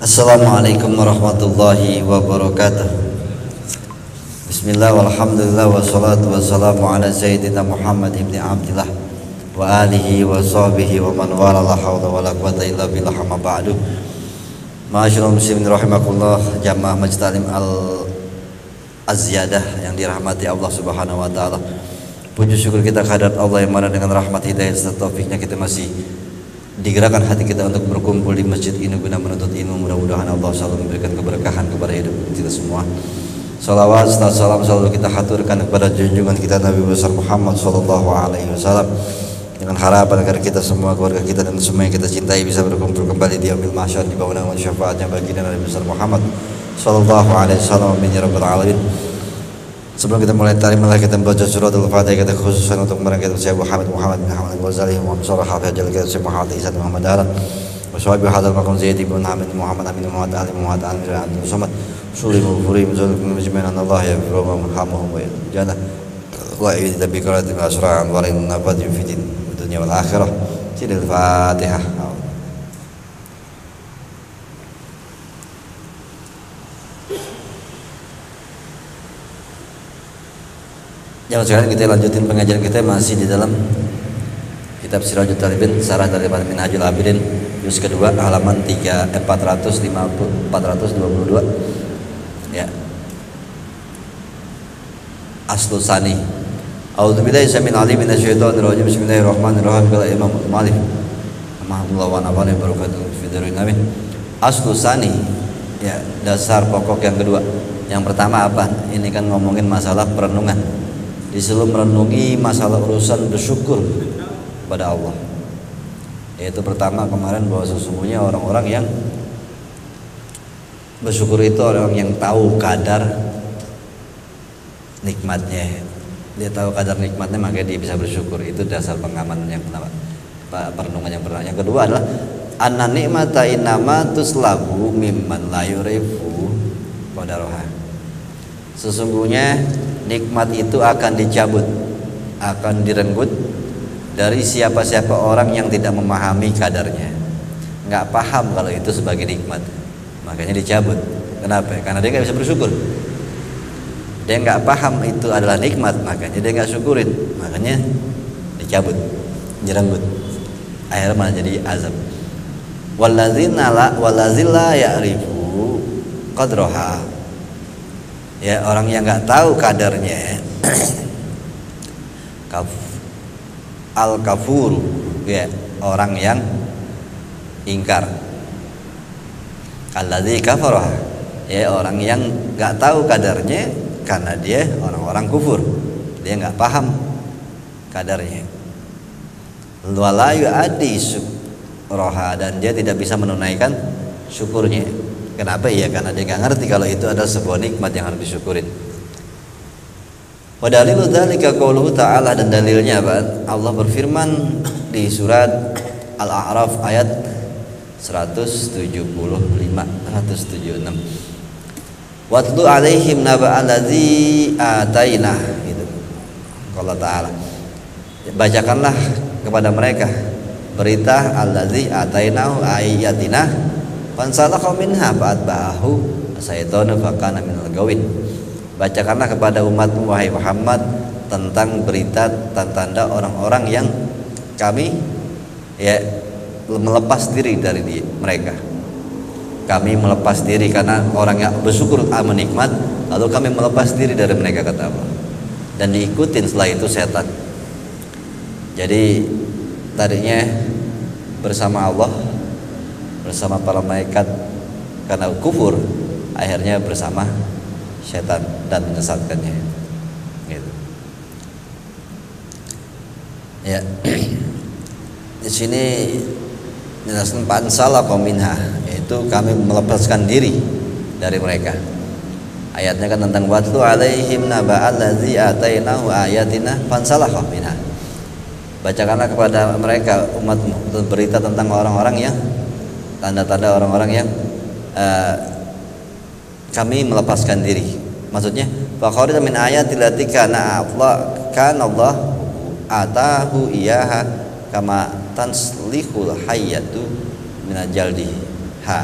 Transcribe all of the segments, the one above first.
Assalamualaikum warahmatullahi wabarakatuh. Bismillah walhamdulillah wassalatu wassalamu ala sayyidina Muhammad ibn Abdillah wa alihi wa sahbihi wa man wala la hawla wa la quwata illa billah amma ba'du. Ma'asyiral muslimin rahimakumullah, jamaah Majlis Ta'lim Al-Aziyadah yang dirahmati Allah Subhanahu wa taala. Puji syukur kita kehadirat Allah yang mana dengan rahmat hidayah serta taufiknya kita masih digerakkan hati kita untuk berkumpul di masjid ini guna menuntut ilmu. Mudah-mudahan Allah selalu memberikan keberkahan kepada hidup kita semua. Salawat serta salam selalu kita haturkan kepada junjungan kita Nabi besar Muhammad sallallahu alaihi wasallam, dengan harapan agar kita semua, keluarga kita dan semua yang kita cintai bisa berkumpul kembali di yaumil mahsyar di bawah naungan syafaatnya baginda Nabi besar Muhammad sallallahu alaihi wasallam. Amin ya rabbal alamin. Sebelum kita mulai ta'lim, mari kita membaca surah Al-Fatihah kita khususan untuk mereka Syekh Muhammad bin Hamad Al-Ghazali, Muhammad Shalih Hafiz Jalal Syekh Muhammad Isa Muhammad Dahlan, wa sahabi hadal maqam Zaid bin Hamid Muhammad Amin Muhammad Ali Muhammad Amir Abdul Samad Sulimu Furim Zulkum Majmi'an Allah ya Firman Muhammaduhum wa jannah wa idza bi qiratin asra'an wa lin nabati fi dunya wal akhirah. Sidil Fatihah. Yang sekarang kita lanjutin pengajian kita masih di dalam kitab Sirajul Talibin, Syarah dari Minhajul Abidin, juz kedua halaman 422 ya. Aslu Sani. A'udzubillahi samil alim minasyaitonir rajim. Bismillahirrahmanirrahim. Qala Imam Malik rahimahullah wa nafa'ana barakatuh fi darin amin. Aslu Sani ya, dasar pokok yang kedua. Yang pertama apa? Ini kan ngomongin masalah perenungan. Disuruh merenungi masalah urusan bersyukur pada Allah. Yaitu pertama kemarin bahwa sesungguhnya orang-orang yang bersyukur itu orang yang tahu kadar nikmatnya. Dia tahu kadar nikmatnya, maka dia bisa bersyukur. Itu dasar pengamanan yang pertama, perenungan yang pertama. Yang kedua adalah anna ni'mata innama tuslabu mimman la yurifu qadaruha. Sesungguhnya nikmat itu akan dicabut, akan direnggut dari siapa-siapa orang yang tidak memahami kadarnya, nggak paham kalau itu sebagai nikmat, makanya dicabut. Kenapa? Karena dia nggak bisa bersyukur. Dia nggak paham itu adalah nikmat, makanya dia nggak syukurin, makanya dicabut, direnggut. Akhirnya malah jadi azab. Wallazina ya'rifu qadraha. Ya, orang yang nggak tahu kadarnya al-kafur ya, orang yang ingkar. Alladzi kafara ya, orang yang nggak tahu kadarnya karena dia orang-orang kufur, dia nggak paham kadarnya. Wala yu'addi syukraha, dan dia tidak bisa menunaikan syukurnya. Kenapa? Ya karena dia nggak ngerti kalau itu adalah sebuah nikmat yang harus disyukurin. Wa dalilu dzalika qauluhu ta'ala, dan dalilnya apa? Allah berfirman di surat Al-A'raf ayat 176. Watlu alaihim naba allazi atainah, gitu. Allah Ta'ala, bacakanlah kepada mereka berita allazi atainahu ayatina fansalakha minha fa'atba'ahu asyaitonu fakana minal gawin. Bacakanlah kepada umatmu wahai Muhammad tentang berita tanda orang-orang yang kami ya melepas diri dari mereka. Kami melepas diri karena orang yang bersyukur menikmat, lalu kami melepas diri dari mereka, kata Allah, dan diikutin setelah itu setan. Jadi tadinya bersama Allah, bersama para malaikat, karena kufur akhirnya bersama setan dan menyesatkannya, gitu. Ya, di sini jelaskan fansalakha minha, yaitu kami melepaskan diri dari mereka. Ayatnya kan tentang watlu alaihim naba allazi atainahu ayatina fansalakha minha. Bacakanlah kepada mereka umatmu berita tentang orang-orang yang tanda-tanda orang-orang yang kami melepaskan diri. Maksudnya faqarida min ayatil lati kana Allah atahu iyaha kama tanslihul hayyatu min jaldiha.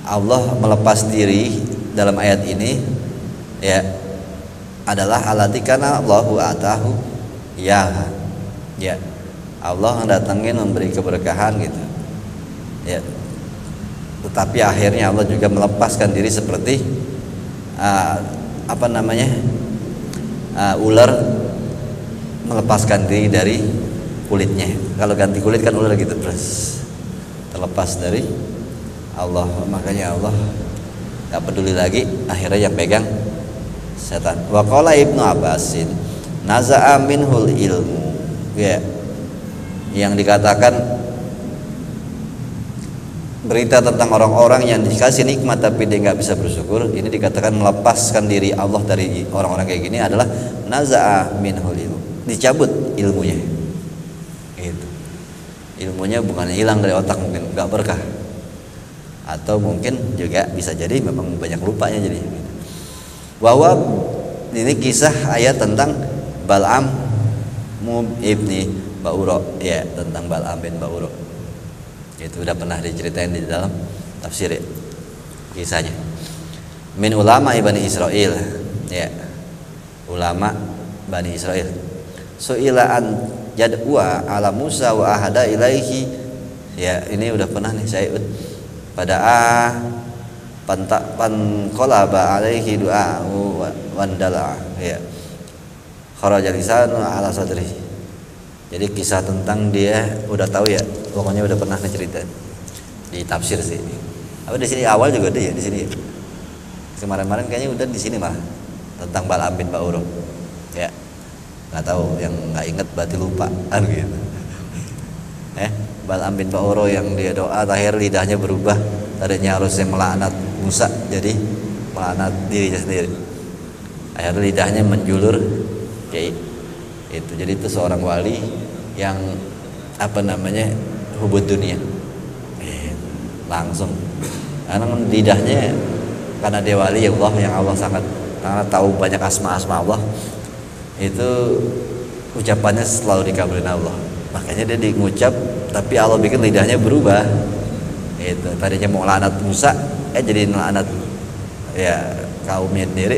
Allah melepas diri dalam ayat ini ya adalah alati kana Allahu atahu ya Allah datangin memberi keberkahan gitu ya, tetapi akhirnya Allah juga melepaskan diri seperti ular melepaskan diri dari kulitnya. Kalau ganti kulit kan ular gitu terus terlepas dari Allah, makanya Allah gak peduli lagi, akhirnya yang pegang setan. Wa qala Ibnu Abbasin naza'a minhul ilmu ya, yang dikatakan berita tentang orang-orang yang dikasih nikmat tapi dia nggak bisa bersyukur, ini dikatakan melepaskan diri Allah dari orang-orang kayak gini adalah naza'a minhul ilmu, dicabut ilmunya. Itu ilmunya bukan hilang dari otak, mungkin nggak berkah, atau mungkin juga bisa jadi memang banyak lupanya jadi. Bahwa ini kisah ayat tentang Bal'am ibni Ba'uro ya, tentang Bal'am bin Ba'uro. Itu udah pernah diceritain di dalam tafsir ya, kisahnya. Min ulama Bani Israel ya, ulama Bani Israel. Su'ila an jadwa ala Musa wa ahada ilaihi ya, ini udah pernah nih saya pada panqalaba alaihi du'a wandala ya, kharaja lisanu ala sadri. Jadi kisah tentang dia udah tahu ya, pokoknya udah pernah ngeceritain di tafsir sih. Apa di sini awal juga ada ya di sini. Kemarin-kemarin kayaknya udah di sini mah tentang Bal'am bin Ba'uro. Ya. Enggak tahu, yang enggak inget berarti lupa kan gitu. Bal'am bin Ba'uro yang dia doa terakhir lidahnya berubah, tadinya harusnya melaknat Musa jadi melaknat dirinya sendiri. Akhirnya lidahnya menjulur kayak itu. Jadi itu seorang wali yang hubud dunia langsung, karena lidahnya, karena dia wali Allah yang Allah sangat tahu banyak asma-asma Allah, itu ucapannya selalu dikabulin Allah. Makanya dia ngucap tapi Allah bikin lidahnya berubah. Itu tadinya mau laknat Musa jadi laknat ya kaumnya sendiri,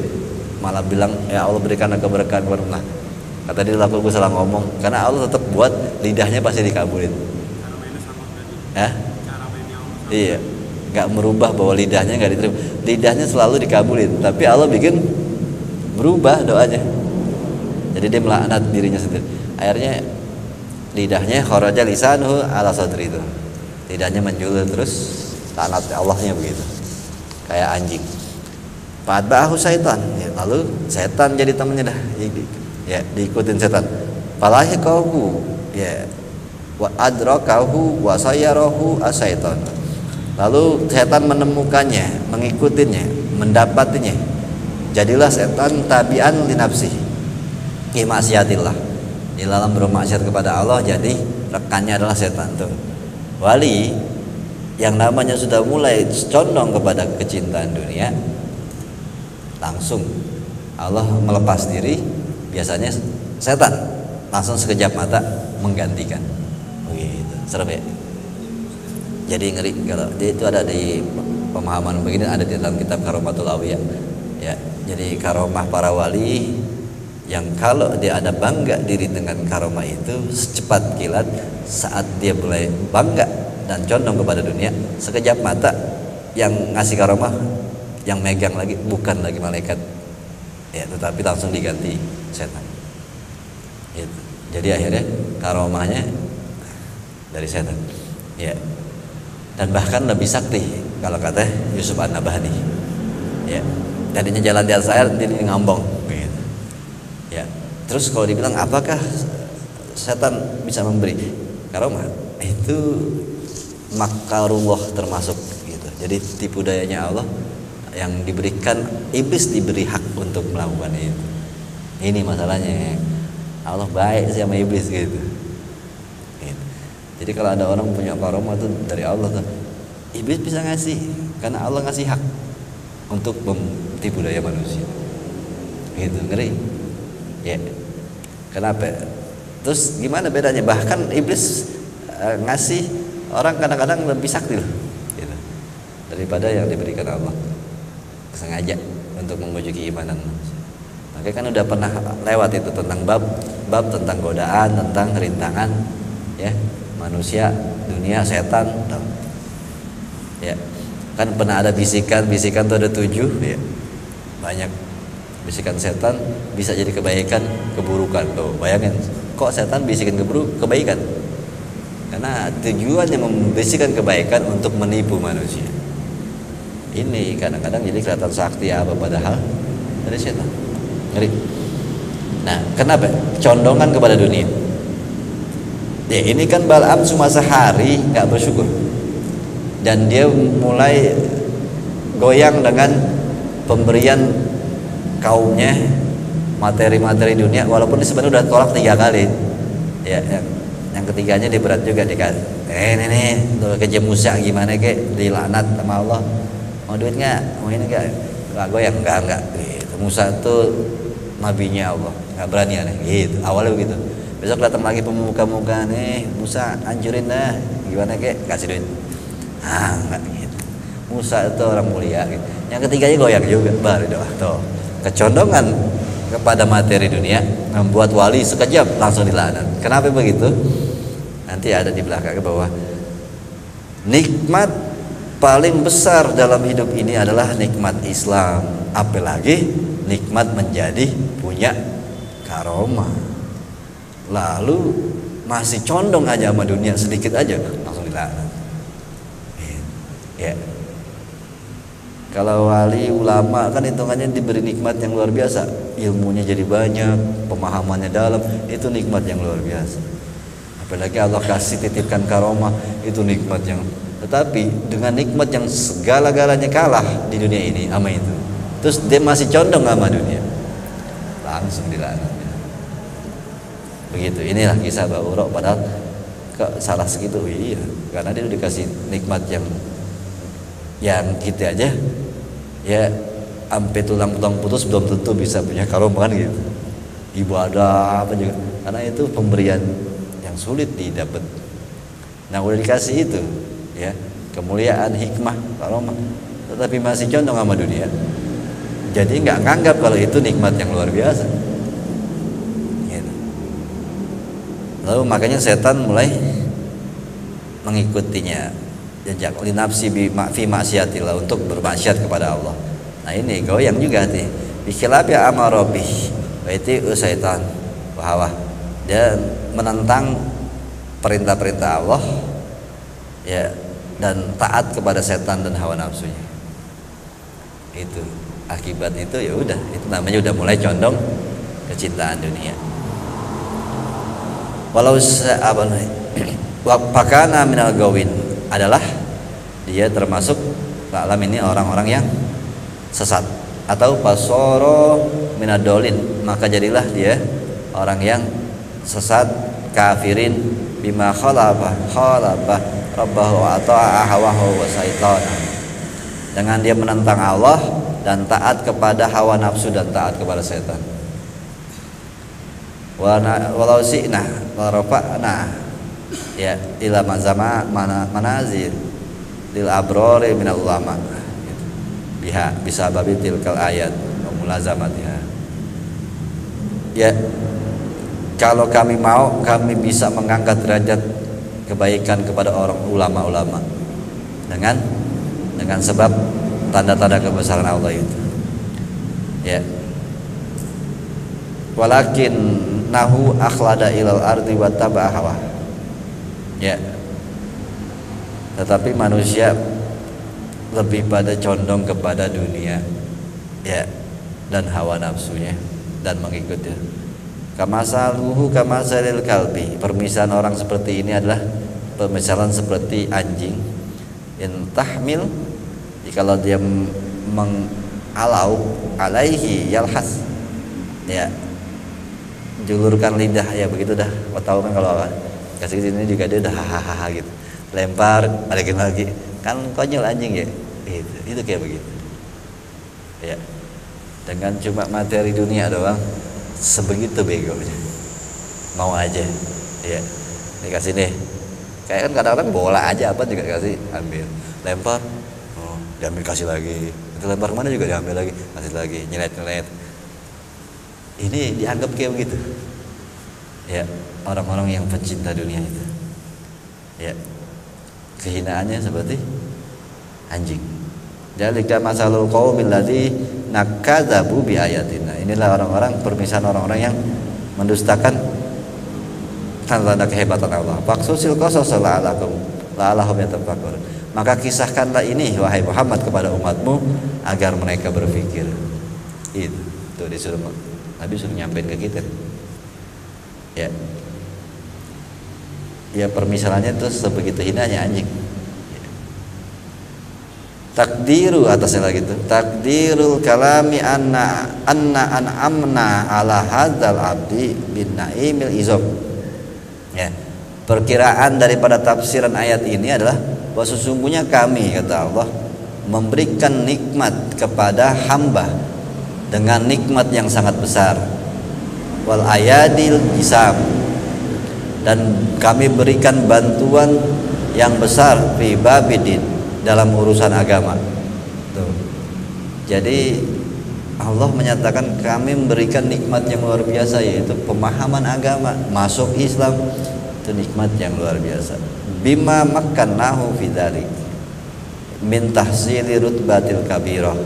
malah bilang ya Allah berikan keberkahan kepada Musa. Kata dia, aku salah ngomong, karena Allah tetap buat lidahnya pasti dikabulin. Iya, nggak merubah bahwa lidahnya nggak diterima, lidahnya selalu dikabulin, tapi Allah bikin berubah doanya. Jadi dia melaknat dirinya sendiri. Akhirnya lidahnya kharaja lisanuhu ala sadri, itu lidahnya menjulur terus laknat Allahnya begitu, kayak anjing. Fa'atba'ahu syaitan ya, lalu setan jadi temannya dah ya, diikutin setan. Falahiqahu ya wa adrakahu wa sayarahu asyaitan. Lalu setan menemukannya, mengikutinya, mendapatinya. Jadilah setan tabi'an li nafsihi fi maksiatillah. Di dalam bermaksiat kepada Allah, jadi rekannya adalah setan tuh. Wali yang namanya sudah mulai condong kepada kecintaan dunia, langsung Allah melepas diri. Biasanya setan langsung sekejap mata menggantikan. Begitu, serem ya. Jadi ngeri kalau dia itu ada di pemahaman begini, ada di dalam kitab Karomatul Awliya. Ya, jadi karomah para wali yang kalau dia ada bangga diri dengan karomah itu, secepat kilat saat dia mulai bangga dan condong kepada dunia, sekejap mata yang ngasih karomah, yang megang lagi bukan lagi malaikat ya, tetapi langsung diganti setan. Gitu. Jadi akhirnya karomahnya dari setan ya, dan bahkan lebih sakti kalau kata Yusuf An-Nabhani ya, tadinya jalan di atas air jadi ngambang gitu. Ya, terus kalau dibilang apakah setan bisa memberi karomah, itu makarullah termasuk gitu. Jadi tipu dayanya Allah yang diberikan, iblis diberi hak untuk melakukan itu. Ini masalahnya, Allah baik sama iblis gitu. Jadi kalau ada orang punya karomah itu dari Allah tuh, iblis bisa ngasih karena Allah ngasih hak untuk mentipu daya manusia. Gitu, ngeri. Ya. Kenapa? Terus gimana bedanya? Bahkan iblis ngasih orang kadang-kadang lebih sakti loh. Gitu. daripada yang diberikan Allah sengaja untuk menguji keimanan. Makanya kan udah pernah lewat itu tentang bab tentang godaan, tentang rintangan ya manusia, dunia, setan ya. Kan pernah ada bisikan tuh ada 7 ya. Banyak bisikan setan bisa jadi kebaikan, keburukan. Tuh, bayangin kok setan bisikan kebaikan? Karena tujuannya membisikkan kebaikan untuk menipu manusia. Ini kadang-kadang jadi kelihatan sakti apa padahal dari setan. Ngeri. Nah, kenapa? Condongan kepada dunia. Ya, ini kan Balaam cuma sehari nggak bersyukur. Dan dia mulai goyang dengan pemberian kaumnya materi-materi dunia, walaupun dia sebenarnya udah tolak 3 kali. Ya, yang ketiganya dia berat juga dikasih. Nih, kerja Musa gimana kek dilaknat sama Allah. Mau duit nggak? Mau ini nggak? Nggak goyang, nggak. Gitu. Musa tuh nabinya Allah, nggak berani aneh. Gitu. Awalnya begitu. Besok datang lagi pemuka-pemuka nih, Musa hancurin dah. Gimana kek? Kasih duit. Enggak gitu. Musa itu orang mulia gitu. Yang ketiganya goyang juga baru doa tuh. Kecondongan kepada materi dunia membuat wali sekejap langsung dilaknat. Kenapa begitu? Nanti ada di belakang bahwa nikmat paling besar dalam hidup ini adalah nikmat Islam. Apalagi nikmat menjadi punya karomah. Lalu masih condong aja sama dunia sedikit aja langsung dilaknat. Ya. Kalau wali ulama kan hitungannya diberi nikmat yang luar biasa, ilmunya jadi banyak, pemahamannya dalam, itu nikmat yang luar biasa. Apalagi Allah kasih titipkan karomah, itu nikmat yang. Tetapi dengan nikmat yang segala-galanya kalah di dunia ini sama itu, terus dia masih condong sama dunia, langsung dilaknat. Begitu. Inilah kisah Ba'urah. Padahal kok salah segitu? Iya, karena dia udah dikasih nikmat yang gitu aja ya, sampai tulang putus belum tentu bisa punya karomah kan gitu. Ibadah apa juga, karena itu pemberian yang sulit didapat. Nah udah dikasih itu ya, kemuliaan, hikmah, karomah, tetapi masih condong sama dunia. Jadi nggak nganggap kalau itu nikmat yang luar biasa gitu. Lalu makanya setan mulai mengikutinya, jajak linafsi fi maksiatillah, untuk bermaksiat kepada Allah. Nah ini goyang juga nih. Bikhilafi amarobi, berarti syaitan bahwa dia menentang perintah-perintah Allah ya, dan taat kepada setan dan hawa nafsunya. Itu akibat itu ya udah, itu namanya udah mulai condong kecintaan dunia. Walau pakana minal gawin, adalah dia termasuk alam ini orang-orang yang sesat, atau pasoro minadolin, maka jadilah dia orang yang sesat, kafirin bima khalaba rabbahu ata'a hawahu wa saitana, dengan dia menentang Allah dan taat kepada hawa nafsu dan taat kepada setan. Walau si'na warafa'na ya ila mazama manazil lil abrori minal ulama biha bisa babi tilkal ayat mulazamatiha. Ya, kalau kami mau, kami bisa mengangkat derajat kebaikan kepada orang ulama-ulama dengan sebab tanda-tanda kebesaran Allah itu. Ya. Walakin nahu akhlada ilal ardi wa taba'a hawa. Ya. Tetapi manusia lebih pada condong kepada dunia, ya, dan hawa nafsunya dan mengikutinya. Kamasaluhu kamasalil kalbi. Permisalan orang seperti ini adalah permisalan seperti anjing. In tahmil, jikalau dia mengalau alaihi yalhas, ya, julurkan lidah, ya begitu dah. Kau tahu kan kalau kasih sini juga dia udah hahaha gitu, lempar balikin lagi, kan konyol anjing ya, itu kayak begitu ya, dengan cuma materi dunia doang sebegitu begonya, mau aja ya, dikasih deh, kayak kan kadang-kadang bola aja apa juga kasih, ambil, lempar, oh, diambil kasih lagi, itu lempar mana juga diambil lagi, kasih lagi, nyelet. Ini dianggap kayak begitu. Ya, orang-orang yang pencinta dunia itu. Ya. Kehinaannya seperti anjing. Jalika masalul qaumil ladzi nakadzabu bi ayatina. Inilah orang-orang, permisalan orang-orang yang mendustakan tanda-tanda kehebatan Allah. Faqsusil qasas la'allahum yatafakkarun. Maka kisahkanlah ini wahai Muhammad kepada umatmu agar mereka berpikir. Itu tuh disuruh Nabi suruh nyampein ke kita. Ya. Ya permisalannya itu sebegitu hinanya anjing. Takdiru atasnya lagi tuh. Takdirul kalami anna an'amna ala hadzal abdi bin naimil izam. Ya. Perkiraan daripada tafsiran ayat ini adalah bahwa sesungguhnya kami, kata Allah, memberikan nikmat kepada hamba dengan nikmat yang sangat besar. Wal ayadil isam, dan kami berikan bantuan yang besar fi babidin, dalam urusan agama. Tuh. Jadi Allah menyatakan kami memberikan nikmat yang luar biasa, yaitu pemahaman agama, masuk Islam, itu nikmat yang luar biasa. Bima makkannahu fi dzalik min tahsili rutbatil kabirah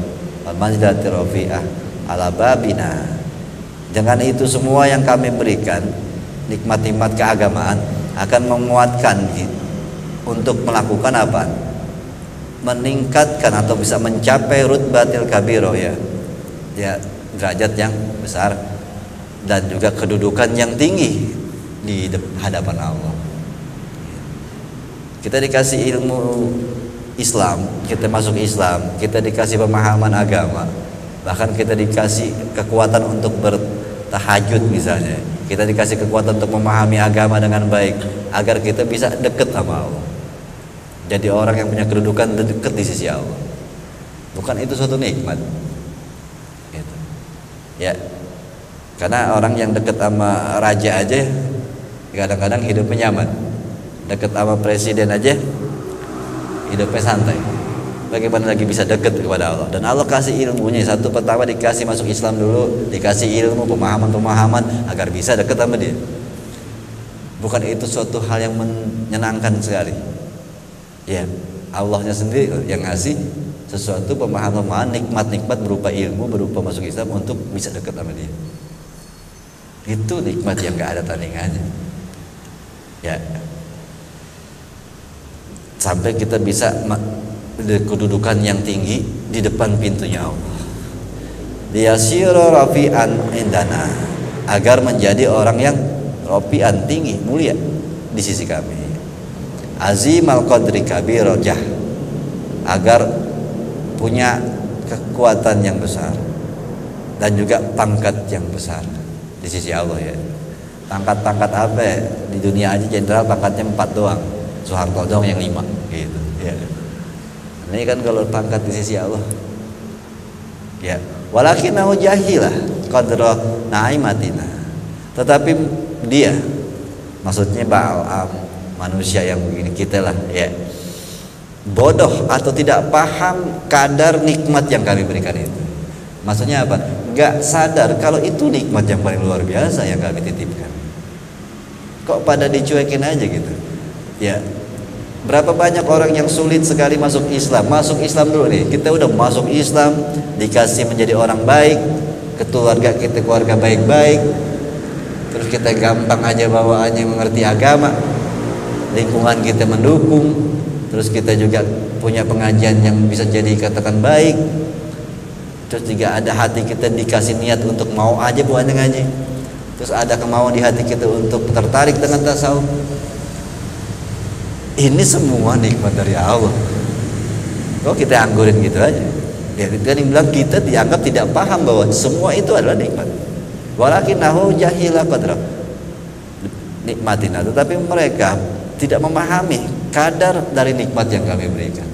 wal manzilatir rafi'ah ala babina. Dengan itu semua yang kami berikan, nikmat-nikmat keagamaan, akan menguatkan untuk melakukan apa? Meningkatkan atau bisa mencapai rutbatil kabiro, ya derajat yang besar dan juga kedudukan yang tinggi di hadapan Allah. Kita dikasih ilmu Islam, kita masuk Islam, kita dikasih pemahaman agama, bahkan kita dikasih kekuatan untuk bertahajud misalnya, kita dikasih kekuatan untuk memahami agama dengan baik agar kita bisa dekat sama Allah, jadi orang yang punya kedudukan dekat di sisi Allah. Bukan itu suatu nikmat gitu. Ya, karena orang yang dekat sama raja aja kadang-kadang hidupnya nyaman, dekat sama presiden aja hidupnya santai, bagaimana lagi bisa dekat kepada Allah? Dan Allah kasih ilmunya. Satu, pertama dikasih masuk Islam dulu, dikasih ilmu, pemahaman agar bisa dekat sama dia. Bukan itu suatu hal yang menyenangkan sekali? Ya, Allahnya sendiri yang ngasih sesuatu pemahaman, nikmat-nikmat berupa ilmu, berupa masuk Islam untuk bisa dekat sama dia. Itu nikmat yang gak ada tandingannya. Ya, sampai kita bisa kedudukan yang tinggi di depan pintunya Allah. Liyasira rafi'an indana, agar menjadi orang yang rafi'an, tinggi, mulia di sisi kami. Azimal qadri kabirojah, agar punya kekuatan yang besar dan juga pangkat yang besar di sisi Allah, ya. Pangkat-pangkat apa ya? Di dunia aja jenderal pangkatnya 4 doang, Soeharto doang yang 5 gitu, ya. Ini kan kalau pangkat di sisi Allah, ya. Walakinahu jahilah qadra naimatina, tetapi dia, maksudnya Ba'al manusia yang begini kita lah, ya, bodoh atau tidak paham kadar nikmat yang kami berikan itu. Maksudnya apa? Gak sadar kalau itu nikmat yang paling luar biasa yang kami titipkan. Kok pada dicuekin aja gitu, ya. Berapa banyak orang yang sulit sekali masuk Islam. Masuk Islam dulu nih, kita udah masuk Islam, dikasih menjadi orang baik, keluarga kita keluarga baik-baik, terus kita gampang aja bawaannya mengerti agama, lingkungan kita mendukung, terus kita juga punya pengajian yang bisa jadi katakan baik, terus juga ada hati kita dikasih niat untuk mau aja buatnya ngaji, terus ada kemauan di hati kita untuk tertarik dengan tasawuf. Ini semua nikmat dari Allah. Kok kita anggurin gitu aja? Ya, kan bilang kita dianggap tidak paham bahwa semua itu adalah nikmat. Walakinahu jahila qadra nikmatina, tetapi mereka tidak memahami kadar dari nikmat yang kami berikan.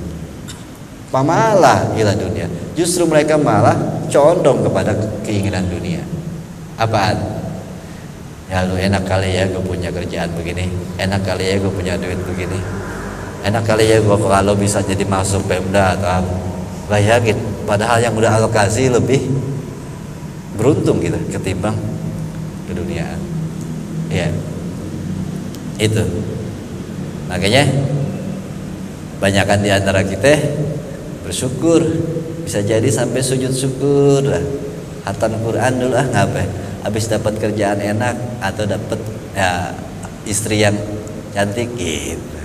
Pamalah ila dunia, justru mereka malah condong kepada keinginan dunia. Apaan? Ya lu enak kali ya gue punya kerjaan begini, enak kali ya gue punya duit begini, enak kali ya gue kalau bisa jadi masuk Pemda atau apa. Bayangin, padahal yang udah Allah kasih lebih beruntung kita ketimbang keduniaan. Ya, itu. Makanya banyakan di antara kita bersyukur, bisa jadi sampai sujud syukur lah. Hatam Quran dulu ngapain? Habis dapat kerjaan enak atau dapat ya, istri yang cantik gitu.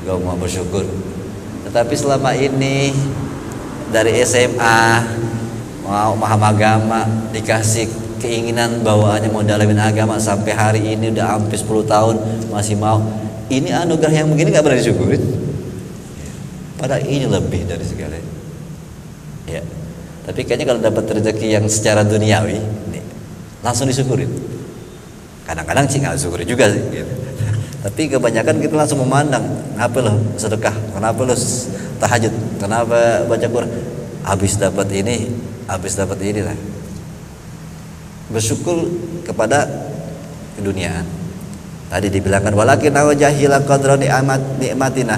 Gak mau bersyukur. Tetapi selama ini dari SMA mau paham agama, dikasih keinginan bawaannya mau dalamin agama, sampai hari ini udah hampir 10 tahun masih mau. Ini anugerah yang begini gak pernah disyukurin. Padahal ini lebih dari segalanya. Ya. Tapi kayaknya kalau dapat rezeki yang secara duniawi nih, langsung disyukurin. Kadang-kadang sih nggak syukuri juga sih gitu. Tapi kebanyakan kita langsung memandang, kenapa lo sedekah, kenapa lo tahajud, kenapa baca Quran, habis dapat ini lah. Bersyukur kepada keduniaan. Tadi dibilangkan walakin awjahila qadra nikmatina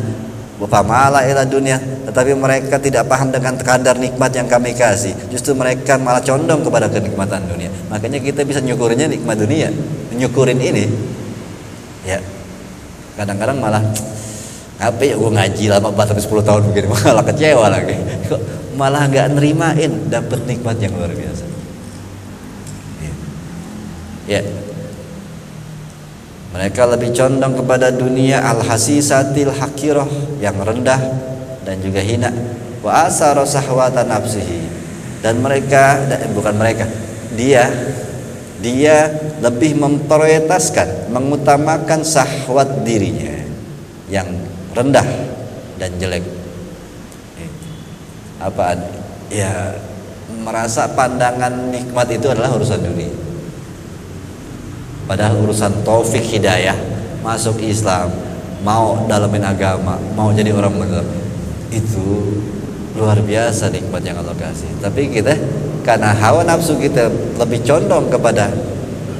wa famala ila dunia, tetapi mereka tidak paham dengan kadar nikmat yang kami kasih. Justru mereka malah condong kepada kenikmatan dunia. Makanya kita bisa nyukurinnya nikmat dunia, nyukurin ini. Ya. Kadang-kadang malah apa ya, gue ngaji lama banget 10 tahun begini, malah kecewa lagi. Malah nggak nerimain dapat nikmat yang luar biasa. Ya. Mereka lebih condong kepada dunia al-hasisatil hakirah, yang rendah dan juga hina. Wa asara sahwatan nafsihi. Dan mereka, bukan mereka, dia lebih memprioritaskan, mengutamakan syahwat dirinya yang rendah dan jelek. Apaan? Ya, merasa pandangan nikmat itu adalah urusan dunia. Padahal urusan taufik hidayah, masuk Islam, mau dalamin agama, mau jadi orang benar, itu luar biasa nikmat yang Allah kasih. Tapi kita karena hawa nafsu kita lebih condong kepada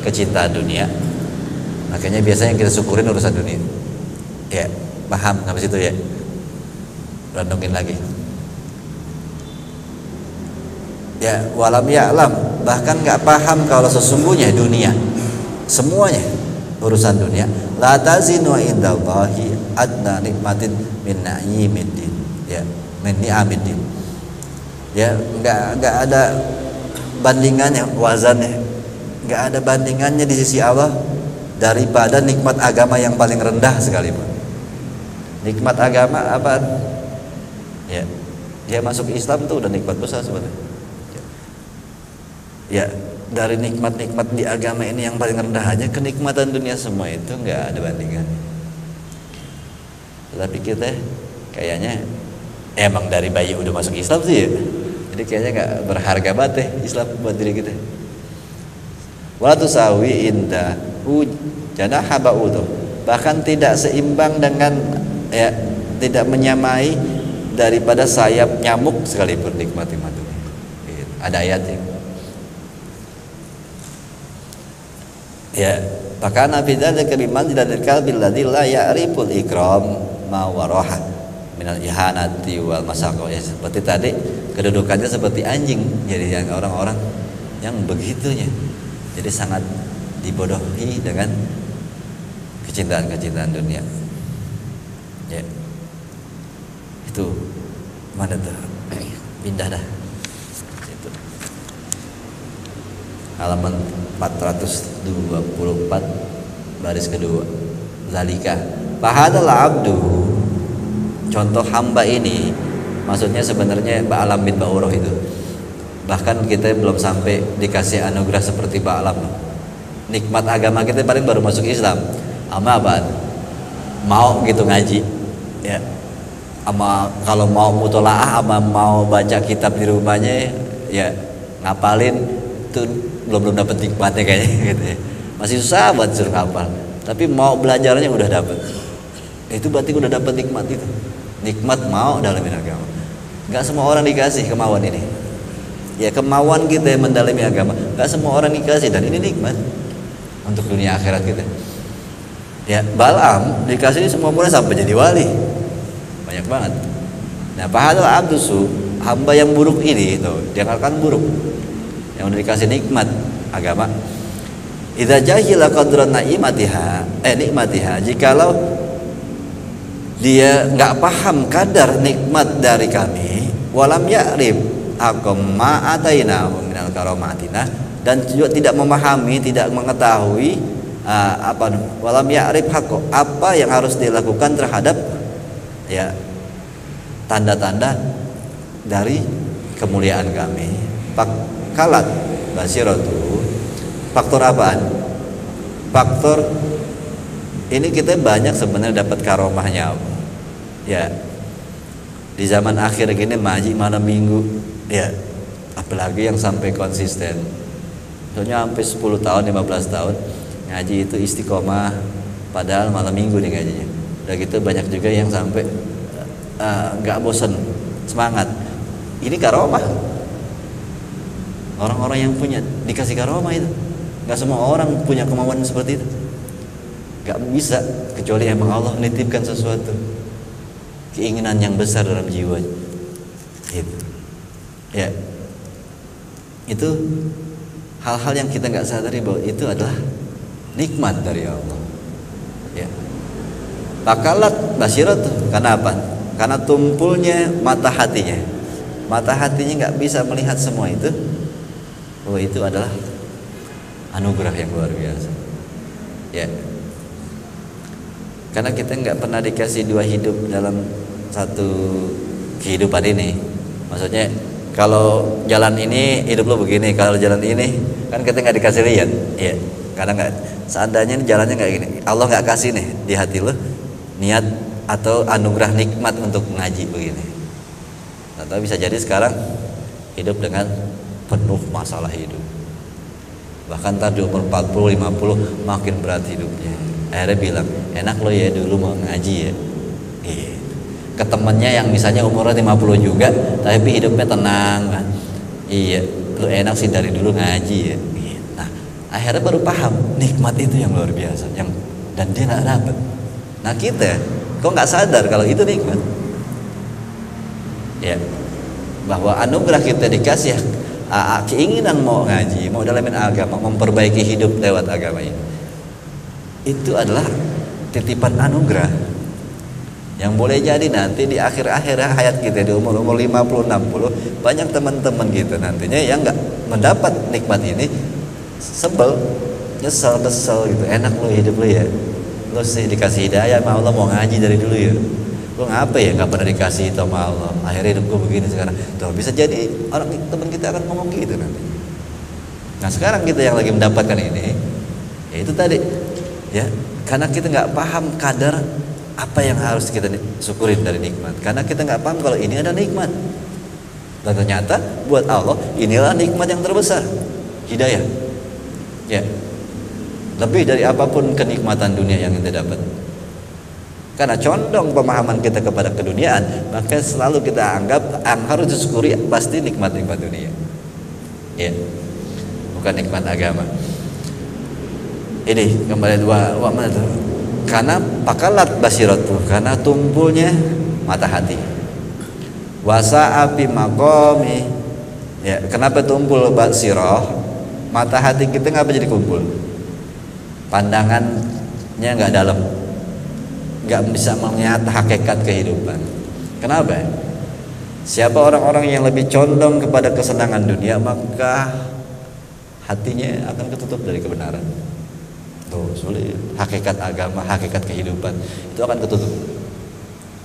kecintaan dunia, makanya biasanya kita syukurin urusan dunia. Ya, paham sampai situ ya? Renungin lagi. Ya, walam ya'lam, bahkan nggak paham kalau sesungguhnya dunia, semuanya urusan dunia, la tazinu indallahi adna nikmatin min na'imiddin, ya, min ni'amiddin. Ya, enggak ada bandingannya, wazannya enggak ada bandingannya di sisi Allah daripada nikmat agama yang paling rendah sekalipun. Nikmat agama apa? Ya, dia masuk Islam tuh udah nikmat besar sebenarnya. Ya, dari nikmat-nikmat di agama ini yang paling rendah aja, kenikmatan dunia semua itu enggak ada bandingannya. Tetapi kita kayaknya emang dari bayi udah masuk Islam sih ya. Jadi kayaknya gak berharga banget deh Islam buat diri kita. Wala tusawi inda janaha ba'udhu, bahkan tidak seimbang dengan, ya, tidak menyamai daripada sayap nyamuk sekalipun nikmat-nikmat dunia. Ada ayatnya. Ya, maka Nabi dzalika bimanzilatil qalbil ladzi la ya'riful ikram ma waraha minal ihanati wal masaqah. Ya, seperti tadi kedudukannya seperti anjing, jadi yang orang-orang yang begitunya, jadi sangat dibodohi dengan kecintaan dunia. Ya, itu mana tuh? Pindah dah. Itu halaman 424 baris kedua. Zalika fahadal abdu, contoh hamba ini, maksudnya sebenarnya Ba'alam bin Ba'urah itu. Bahkan kita belum sampai dikasih anugerah seperti Ba'alam. Nikmat agama kita paling baru masuk Islam. Ama apa? Mau gitu ngaji, ya. Ama kalau mau mutolaah, ama mau baca kitab di rumahnya, ya ngapalin itu belum dapat nikmatnya kayaknya gitu ya. Masih susah buat suruh ngapal. Tapi mau belajarnya udah dapat. Itu berarti udah dapat nikmat itu. Nikmat mau dalamin agama. Gak semua orang dikasih kemauan ini. Ya, kemauan kita yang mendalami agama, gak semua orang dikasih, dan ini nikmat untuk dunia akhirat kita. Ya, Balaam dikasih semua mulai sampai jadi wali. Banyak banget. Nah, fahadal abdusu, hamba yang buruk ini itu dianggapkan buruk, yang udah dikasih nikmat agama. Idza jahila qadran nikmatiha, jikalau dia nggak paham kadar nikmat dari kami, walam ya'rif akum ma atainahu minal karamatina, dan juga tidak memahami, tidak mengetahui walam ya'rif haqqo, apa yang harus dilakukan terhadap ya tanda-tanda dari kemuliaan kami. Kalat basiratu, faktor apaan? Faktor ini kita banyak sebenarnya dapat karomahnya ya di zaman akhir gini, maji malam minggu ya, apalagi yang sampai konsisten, soalnya sampai 10 tahun 15 tahun ngaji itu istiqomah, padahal malam minggu nih ngajinya. Udah gitu banyak juga yang sampai nggak bosan, semangat. Ini karomah. Orang-orang yang punya dikasih karomah itu, nggak semua orang punya kemauan seperti itu. Nggak bisa, kecuali emang Allah menitipkan sesuatu, keinginan yang besar dalam jiwa. Itu, ya, itu hal-hal yang kita nggak sadari bahwa itu adalah nikmat dari Allah. Ya, bakalat basirat, karena apa? Karena tumpulnya mata hatinya. Mata hatinya nggak bisa melihat semua itu. Oh, itu adalah anugerah yang luar biasa. Ya, karena kita nggak pernah dikasih dua hidup dalam satu kehidupan ini. Maksudnya kalau jalan ini hidup lo begini, kalau jalan ini kan kita nggak dikasih lihat. Ya, karena nggak, seandainya jalannya nggak gini, Allah nggak kasih nih di hati lo niat atau anugerah nikmat untuk ngaji begini. Atau bisa jadi sekarang hidup dengan penuh masalah hidup, bahkan ntar di umur 40, 50 makin berat hidupnya. Akhirnya bilang, enak lo ya dulu mau ngaji ya gitu. Ke temennya yang misalnya umurnya 50 juga tapi hidupnya tenang kan, iya lo enak sih dari dulu ngaji ya gitu. Nah, akhirnya baru paham nikmat itu yang luar biasa, yang dan dia nggak dapat. Nah, kita kok nggak sadar kalau itu nikmat ya, bahwa anugerah kita dikasih keinginan mau ngaji, mau dalamin agama, memperbaiki hidup lewat agama ini, itu adalah titipan anugerah yang boleh jadi nanti di akhir-akhir hayat kita, di umur-umur 50-60 banyak teman-teman kita nantinya yang nggak mendapat nikmat ini, sebel, nyesel gitu. Enak lo hidup lo ya, lo sih dikasih hidayah sama Allah mau ngaji dari dulu ya, lo ngapa ya nggak pernah dikasih itu sama Allah, akhirnya hidup gue begini sekarang. Tuh, bisa jadi orang teman kita akan ngomong gitu nanti. Nah, sekarang kita yang lagi mendapatkan ini, ya itu tadi ya, karena kita nggak paham kadar apa yang harus kita syukurin dari nikmat, karena kita nggak paham kalau ini ada nikmat. Dan ternyata buat Allah inilah nikmat yang terbesar, hidayah ya, lebih dari apapun kenikmatan dunia yang kita dapat. Karena condong pemahaman kita kepada keduniaan, maka selalu kita anggap yang harus disyukuri pasti nikmat-nikmat dunia ya, bukan nikmat agama. Ini kembali dua mana tuh? Karena pakalat basiratu, karena tumpulnya mata hati. Wasa api makomi ya, kenapa tumpul basirah? Mata hati kita ngapa jadi kumpul? Pandangannya nggak dalam, nggak bisa melihat hakikat kehidupan. Kenapa? Siapa orang-orang yang lebih condong kepada kesenangan dunia, maka hatinya akan ketutup dari kebenaran. Tuh, sulit. Hakikat agama, hakikat kehidupan itu akan ketutup.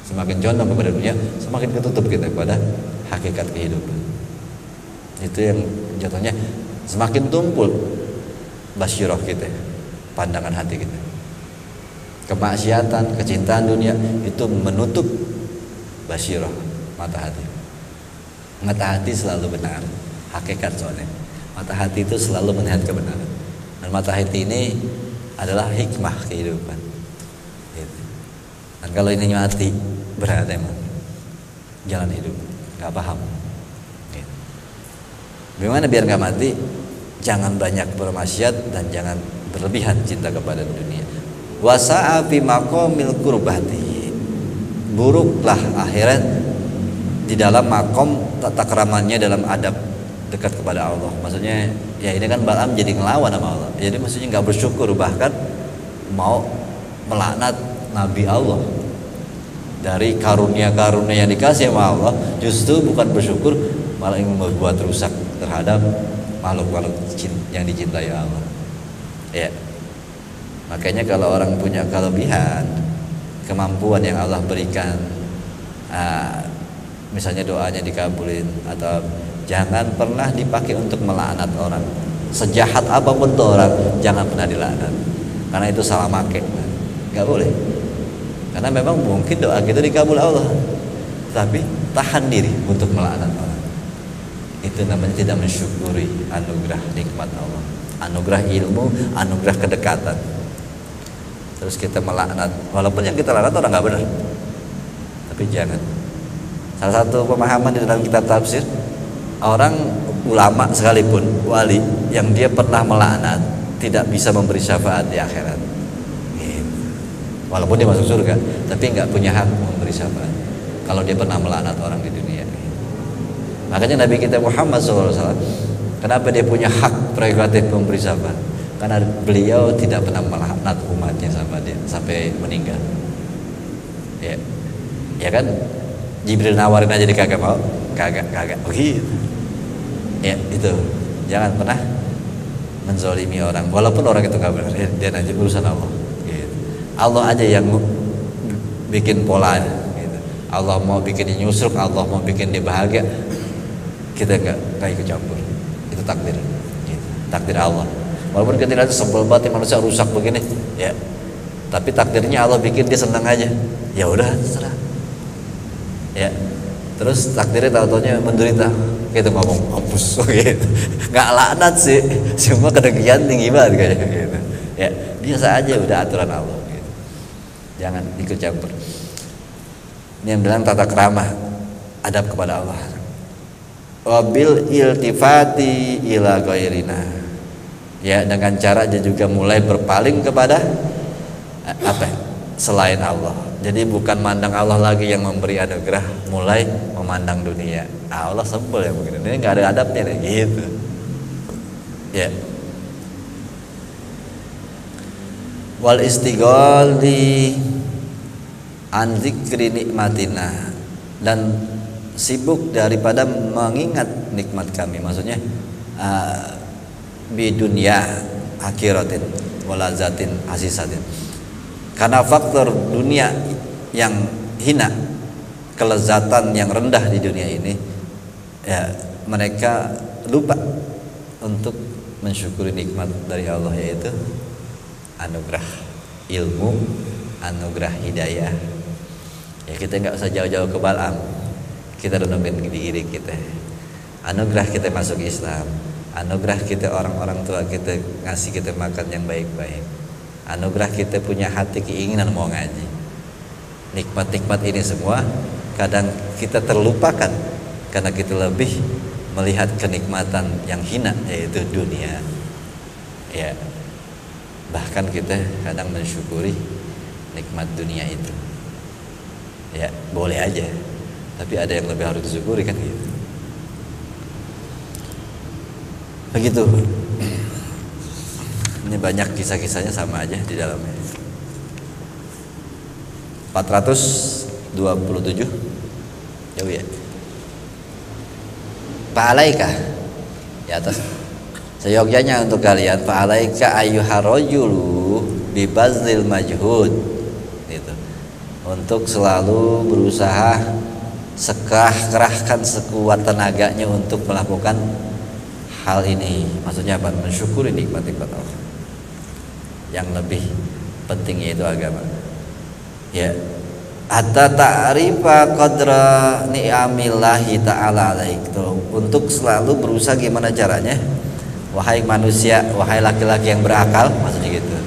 Semakin condong kepada dunia, semakin ketutup kita kepada hakikat kehidupan. Itu yang jatuhnya semakin tumpul basyirah kita, pandangan hati kita. Kemaksiatan, kecintaan dunia itu menutup basyirah, mata hati. Mata hati selalu benar, hakikat soalnya. Mata hati itu selalu melihat kebenaran. Dan mata hati ini adalah hikmah kehidupan gitu. Dan kalau ini mati, berat emang jalan hidup, nggak paham gitu. Bagaimana biar nggak mati? Jangan banyak bermaksiat dan jangan berlebihan cinta kepada dunia. Wasa'a fi maqamil qurbati, buruklah akhirat di dalam makom tata keramannya dalam adab dekat kepada Allah. Maksudnya ya ini kan Balaam jadi ngelawan sama Allah. Jadi maksudnya nggak bersyukur, bahkan mau melaknat Nabi Allah. Dari karunia-karunia yang dikasih sama Allah, justru bukan bersyukur, malah ingin membuat rusak terhadap makhluk-makhluk yang dicintai Allah. Ya. Makanya kalau orang punya kelebihan, kemampuan yang Allah berikan, misalnya doanya dikabulin, atau jangan pernah dipakai untuk melaknat orang. Sejahat apapun tuh orang, jangan pernah dilaknat, karena itu salah make, nggak boleh. Karena memang mungkin doa kita dikabul Allah, tapi tahan diri untuk melaknat orang. Itu namanya tidak mensyukuri anugerah nikmat Allah, anugerah ilmu, anugerah kedekatan. Terus kita melaknat, walaupun yang kita laknat orang nggak benar, tapi jangan. Salah satu pemahaman di dalam kitab tafsir, orang ulama sekalipun wali yang dia pernah melaknat tidak bisa memberi syafaat di akhirat. Walaupun dia masuk surga, tapi nggak punya hak memberi syafaat kalau dia pernah melaknat orang di dunia. Makanya Nabi kita Muhammad SAW, kenapa dia punya hak prerogatif memberi syafaat? Karena beliau tidak pernah melaknat umatnya sama dia sampai meninggal. Ya kan? Jibril nawarin aja dia kagak mau, kagak. Begitu. Ya itu, jangan pernah menzolimi orang, walaupun orang itu nggak benar. Dia aja urusan Allah. Allah aja yang bikin pola gitu. Allah mau bikin dia nyusruk, Allah mau bikin dia bahagia, kita nggak ikut campur. Itu takdir gitu. Takdir Allah. Walaupun kita lihat sebel banget manusia rusak begini ya, tapi takdirnya Allah bikin dia senang aja, ya udah terserah ya. Terus takdirnya tahu-taunya menderita, kita ngomong hapus gitu. Nggak laknat sih, cuma kedengkian tinggi banget kayaknya gitu ya. Biasa aja, udah aturan Allah. Jangan ikut campur. Ini yang bilang tata keramah, adab kepada Allah. Wabil iltifati ila ghairina. Ya, dengan cara dia juga mulai berpaling kepada apa? Selain Allah. Jadi bukan mandang Allah lagi yang memberi anugerah, mulai memandang dunia. Allah sebel ya begini. Ini nggak ada adabnya deh, gitu. Ya. Wal istighali an dzikri nikmatina, dan sibuk daripada mengingat nikmat kami, maksudnya bi dunya akhiratin walazatin asisatin. Karena faktor dunia yang hina, kelezatan yang rendah di dunia ini ya, mereka lupa untuk mensyukuri nikmat dari Allah, yaitu anugerah ilmu, anugerah hidayah. Ya kita nggak usah jauh-jauh ke Balaam, kita renungin diri kita. Anugerah kita masuk Islam, anugerah kita orang-orang tua kita ngasih kita makan yang baik-baik, anugerah kita punya hati keinginan mau ngaji. Nikmat-nikmat ini semua kadang kita terlupakan karena kita lebih melihat kenikmatan yang hina, yaitu dunia. Ya, bahkan kita kadang mensyukuri nikmat dunia itu. Ya boleh aja, tapi ada yang lebih harus disyukuri kan gitu. Begitu. Ini banyak kisah-kisahnya sama aja di dalamnya. 427 jauh ya. Fa'alaika di atas. Seyogyanya untuk kalian, fa'alaika ayyuharrajulu bibazlil majhud, gitu. Untuk selalu berusaha kerahkan sekuat tenaganya untuk melakukan hal ini. Maksudnya apa? Mensyukuri nikmat-nikmat Allah. Yang lebih penting yaitu agama. Ya, hatta ta'rifa qadra ni'amillahi ta'ala alaik. Untuk selalu berusaha gimana caranya, wahai manusia, wahai laki-laki yang berakal, maksudnya gitu.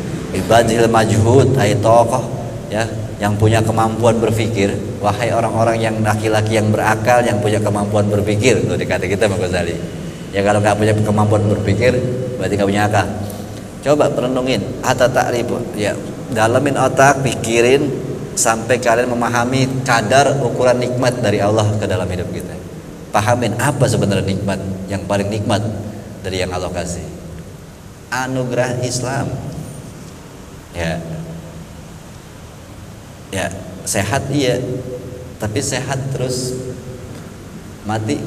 Ibadil majhud, ay tokoh ya, yang punya kemampuan berpikir, wahai orang-orang yang laki-laki yang berakal, yang punya kemampuan berpikir. Tuh dikata kita sama Ghazali. Ya kalau nggak punya kemampuan berpikir, berarti nggak punya akal. Coba perenungin, hatta ta'rifu, ya, dalemin otak, pikirin sampai kalian memahami kadar ukuran nikmat dari Allah ke dalam hidup kita. Pahamin apa sebenarnya nikmat yang paling nikmat dari yang Allah kasih. Anugerah Islam. Ya. Ya, sehat iya, tapi sehat terus mati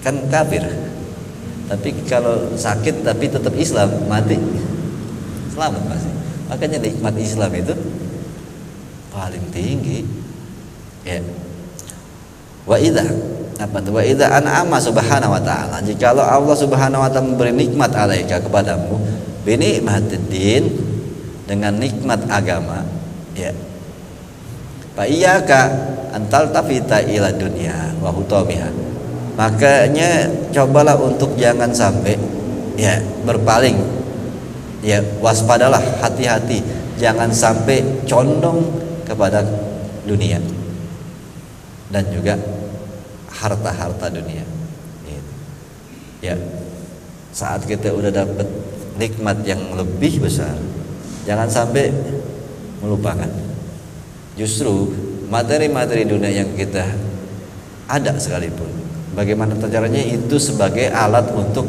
kan kafir. Tapi kalau sakit tapi tetap Islam, mati selamat pasti. Makanya nikmat Islam itu paling tinggi. Ya. Wa idza an'ama subhanahu wa ta'ala, jikalau Allah subhanahu wa ta'ala memberi nikmat alaika kepadamu bi ni'matiddin, dengan nikmat agama, ya, fa iyyaka antal tafita ila dunya wa hutamiha, makanya cobalah untuk jangan sampai ya berpaling, ya waspadalah, hati-hati jangan sampai condong kepada dunia dan juga harta-harta dunia. Ya, saat kita udah dapat nikmat yang lebih besar, jangan sampai melupakan. Justru materi-materi dunia yang kita ada sekalipun, bagaimana caranya itu sebagai alat untuk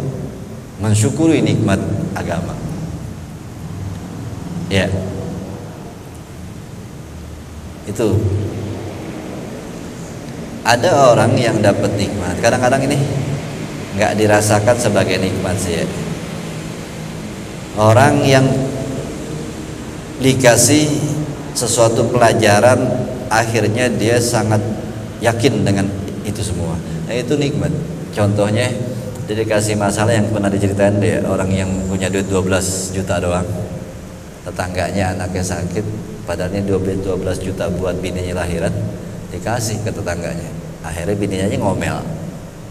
mensyukuri nikmat agama. Ya, itu ada orang yang dapat nikmat, kadang-kadang ini nggak dirasakan sebagai nikmat sih ya. Orang yang dikasih sesuatu pelajaran, akhirnya dia sangat yakin dengan itu semua. Nah itu nikmat. Contohnya dia dikasih masalah yang pernah diceritain dia, orang yang punya duit 12 juta doang, tetangganya anaknya sakit, padahal 12 juta buat bininya lahiran, dikasih ke tetangganya. Akhirnya bininya ngomel,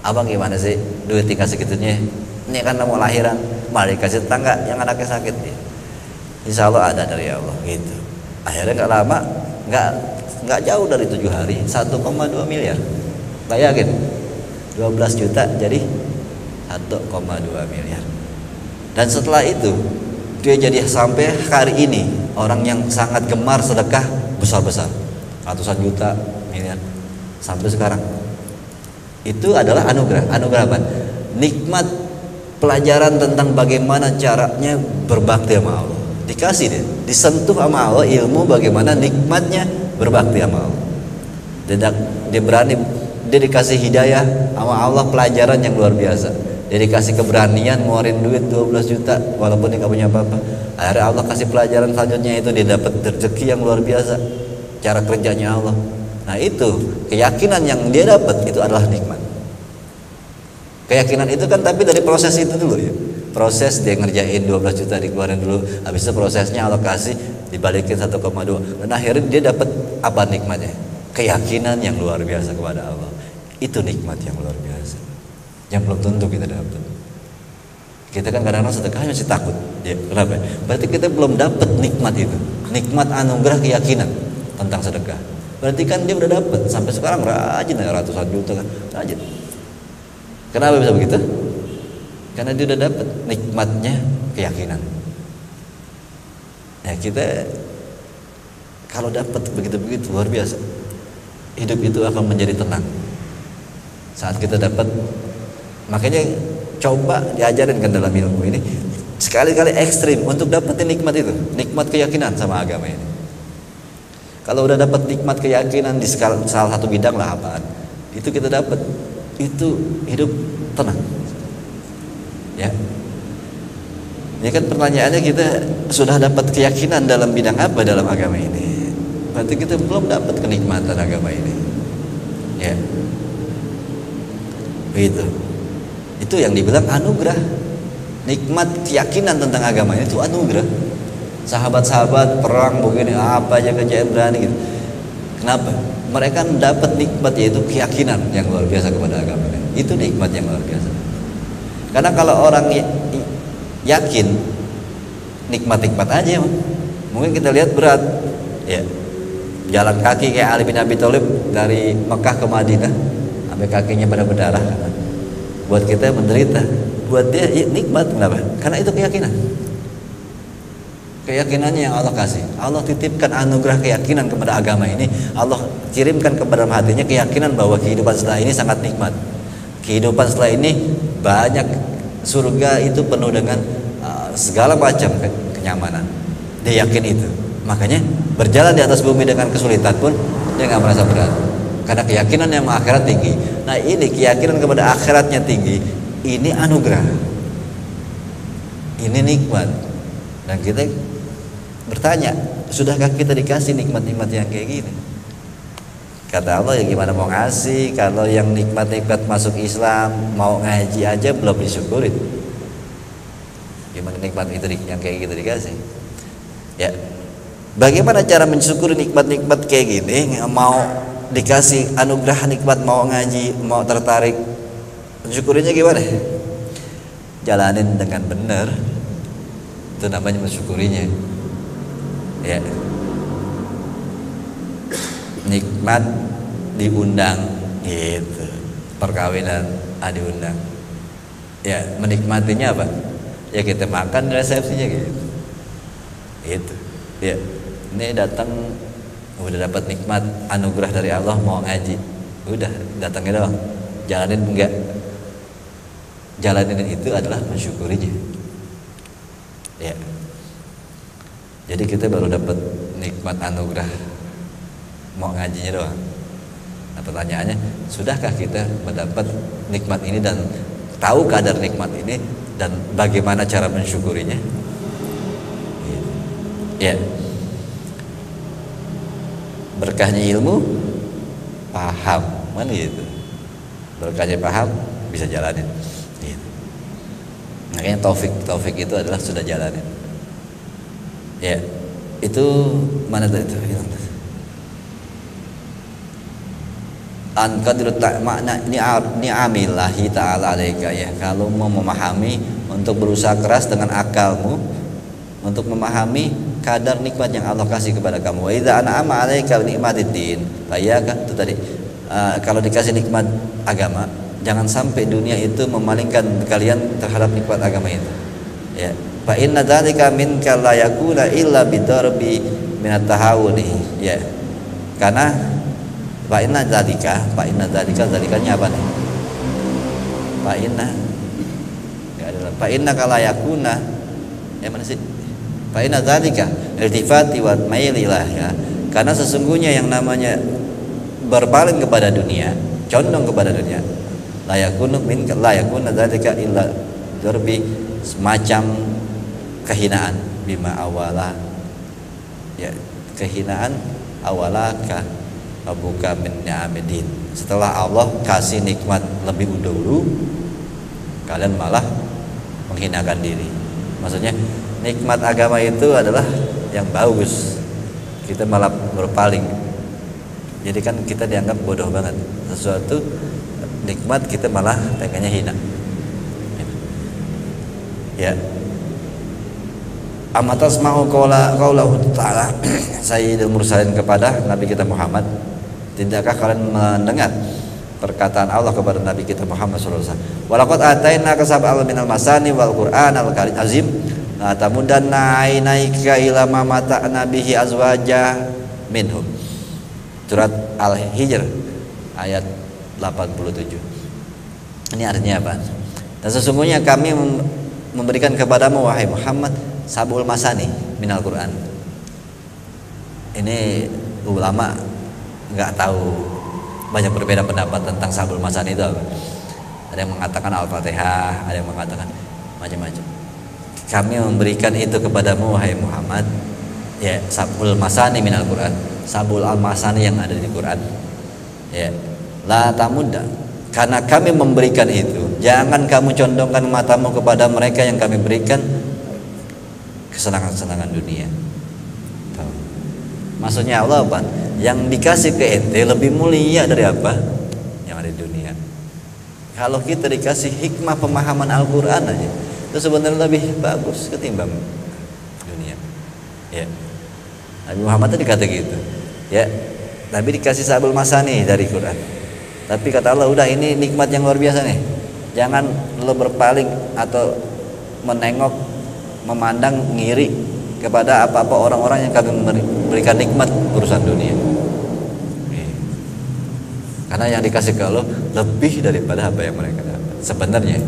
abang gimana sih duit dikasih gitunya, ini kan mau lahiran malah dikasih tetangga yang anaknya sakit. Insya Allah ada dari Allah gitu. Akhirnya nggak lama, nggak jauh dari 7 hari 1,2 miliar. Bayangin 12 juta jadi 1,2 miliar. Dan setelah itu dia jadi sampai hari ini orang yang sangat gemar sedekah besar-besar, ratusan juta, miliar, sampai sekarang. Itu adalah anugerah. Anugerah apa? Nikmat pelajaran tentang bagaimana caranya berbakti sama Allah. Dikasih dia, disentuh sama Allah ilmu bagaimana nikmatnya berbakti sama Allah. Dia berani, dia dikasih hidayah sama Allah, pelajaran yang luar biasa. Dia dikasih keberanian ngeluarin duit 12 juta walaupun dia gak punya apa-apa. Akhirnya Allah kasih pelajaran selanjutnya, itu dia dapat rezeki yang luar biasa, cara kerjanya Allah. Nah itu keyakinan yang dia dapat, itu adalah nikmat. Keyakinan itu kan tapi dari proses itu dulu ya. Proses dia ngerjain 12 juta dikeluarin dulu, habis itu prosesnya alokasi dibalikin 1,2, dan akhirnya dia dapat apa nikmatnya? Keyakinan yang luar biasa kepada Allah. Itu nikmat yang luar biasa yang belum tentu kita dapat. Kita kan kadang-kadang sedekah masih takut ya, kenapa? Berarti kita belum dapat nikmat itu, nikmat anugerah keyakinan tentang sedekah. Berarti kan dia udah dapat sampai sekarang rajin ya, ratusan juta kan, rajin. Kenapa bisa begitu? Karena dia udah dapat nikmatnya keyakinan. Nah kita kalau dapat begitu-begitu luar biasa, hidup itu akan menjadi tenang saat kita dapat. Makanya coba diajarin kan dalam ilmu ini, sekali-kali ekstrim untuk dapetin nikmat itu, nikmat keyakinan sama agama ini. Kalau udah dapat nikmat keyakinan di salah satu bidang lah apaan, itu kita dapat, itu hidup tenang. Ya, ini kan pertanyaannya, kita sudah dapat keyakinan dalam bidang apa dalam agama ini? Berarti kita belum dapat kenikmatan agama ini. Ya, begitu. Itu yang dibilang anugerah. Nikmat keyakinan tentang agama itu anugerah. Sahabat-sahabat perang begini apa aja kerjaan berani gitu. Kenapa? Mereka dapat nikmat, yaitu keyakinan yang luar biasa kepada agama. Itu nikmat yang luar biasa. Karena kalau orang yakin, nikmat-nikmat aja, mungkin kita lihat berat, ya, jalan kaki kayak Ali bin Abi Thalib dari Mekah ke Madinah, sampai kakinya pada berdarah. Buat kita menderita, buat dia nikmat. Kenapa? Karena itu keyakinan. keyakinannya yang Allah kasih. Allah titipkan anugerah keyakinan kepada agama ini. Allah kirimkan kepada hatinya keyakinan bahwa kehidupan setelah ini sangat nikmat. Kehidupan setelah ini banyak, surga itu penuh dengan segala macam kenyamanan. Dia yakin itu. Makanya berjalan di atas bumi dengan kesulitan pun dia nggak merasa berat. Karena keyakinan yang akhirat tinggi. Nah ini keyakinan kepada akhiratnya tinggi. Ini anugerah. Ini nikmat. Dan kita bertanya, sudahkah kita dikasih nikmat-nikmat yang kayak gini? Kata Allah, ya gimana mau ngasih kalau yang nikmat-nikmat masuk Islam, mau ngaji aja belum disyukurin. Gimana nikmat itu yang kayak gitu dikasih? Ya, bagaimana cara mensyukuri nikmat-nikmat kayak gini? Mau dikasih anugerah nikmat, mau ngaji, mau tertarik, mensyukurinya gimana? Jalanin dengan benar, itu namanya mensyukurinya. Ya, nikmat diundang gitu, perkawinan diundang. Ya, menikmatinya apa? Ya kita makan resepsinya gitu. Itu. Ya, ini datang udah dapat nikmat anugerah dari Allah, mau ngaji, udah datangnya doang. Jalanin enggak? Jalanin itu adalah mensyukurinya. Ya. Jadi kita baru dapat nikmat anugerah mau ngajinya doang. Nah pertanyaannya, sudahkah kita mendapat nikmat ini dan tahu kadar nikmat ini dan bagaimana cara mensyukurinya? Ya. Berkahnya ilmu, paham, mana gitu. Berkahnya paham, bisa jalanin. Gitu. Makanya taufik itu adalah sudah jalanin. Ya, itu mana tadi itu? An-qadru makna ni'amillahi ta'ala alaika, ya. Kalau mau memahami, untuk berusaha keras dengan akalmu untuk memahami kadar nikmat yang Allah kasih kepada kamu. Wa idza an'ama 'alaika ni'matiddin, bayaka itu tadi. Kalau dikasih nikmat agama, jangan sampai dunia itu memalingkan kalian terhadap nikmat agama itu. Ya. Fa inna dzalika minka la yakuna illa bidarbi minat tahawuni. Ya. Karena fa inna dzalika dzalikanya apa nih? Fa inna enggak ada. Fa inna kala yakuna. Mana sih? Fa inna dzalika iltifati wa maililah, ya. Karena sesungguhnya yang namanya berpaling kepada dunia, condong kepada dunia, la yakunu minka la yakuna dzalika illa darbi, semacam kehinaan bima awala, ya, kehinaan awalaka abuka min ni'amidin. Setelah Allah kasih nikmat lebih dahulu, kalian malah menghinakan diri. Maksudnya nikmat agama itu adalah yang bagus, kita malah berpaling. Jadi kan kita dianggap bodoh banget, sesuatu nikmat kita malah pengennya hina. Ya. Amatas mau qaulahu ta'ala Sayyidul Mursalin kepada Nabi kita Muhammad, tidakkah kalian mendengar perkataan Allah kepada Nabi kita Muhammad sallallahu alaihi wasallam? Walaqad atainaka sab'al minal masani wal Qur'anal azim la tamudanna ainaika ila ma mata'na bihi azwaja minhum. Surat Al-Hijr ayat 87. Ini artinya apa? Dan sesungguhnya kami memberikan kepadamu wahai Muhammad sabul masani minal Quran. Ini ulama nggak tahu, banyak berbeda pendapat tentang sabul masani itu apa. Ada yang mengatakan Al-Fatihah, ada yang mengatakan macam-macam. Kami memberikan itu kepadamu wahai Muhammad, ya, sabul masani minal Quran, sabul al-masani yang ada di Quran. Ya, la tamudda, karena kami memberikan itu, jangan kamu condongkan matamu kepada mereka yang kami berikan kesenangan-kesenangan dunia. Maksudnya Allah apa? Yang dikasih ke ente lebih mulia dari apa? Yang ada di dunia. Kalau kita dikasih hikmah pemahaman Al-Quran aja, itu sebenarnya lebih bagus ketimbang dunia. Ya. Nabi Muhammad tadi kata gitu. Ya. Nabi dikasih sabul masani dari Quran. Tapi kata Allah, udah ini nikmat yang luar biasa nih. Jangan lo berpaling atau menengok, memandang ngiri kepada apa-apa orang-orang yang kami berikan nikmat urusan dunia. Karena yang dikasih ke Allah lebih daripada apa yang mereka dapat sebenarnya.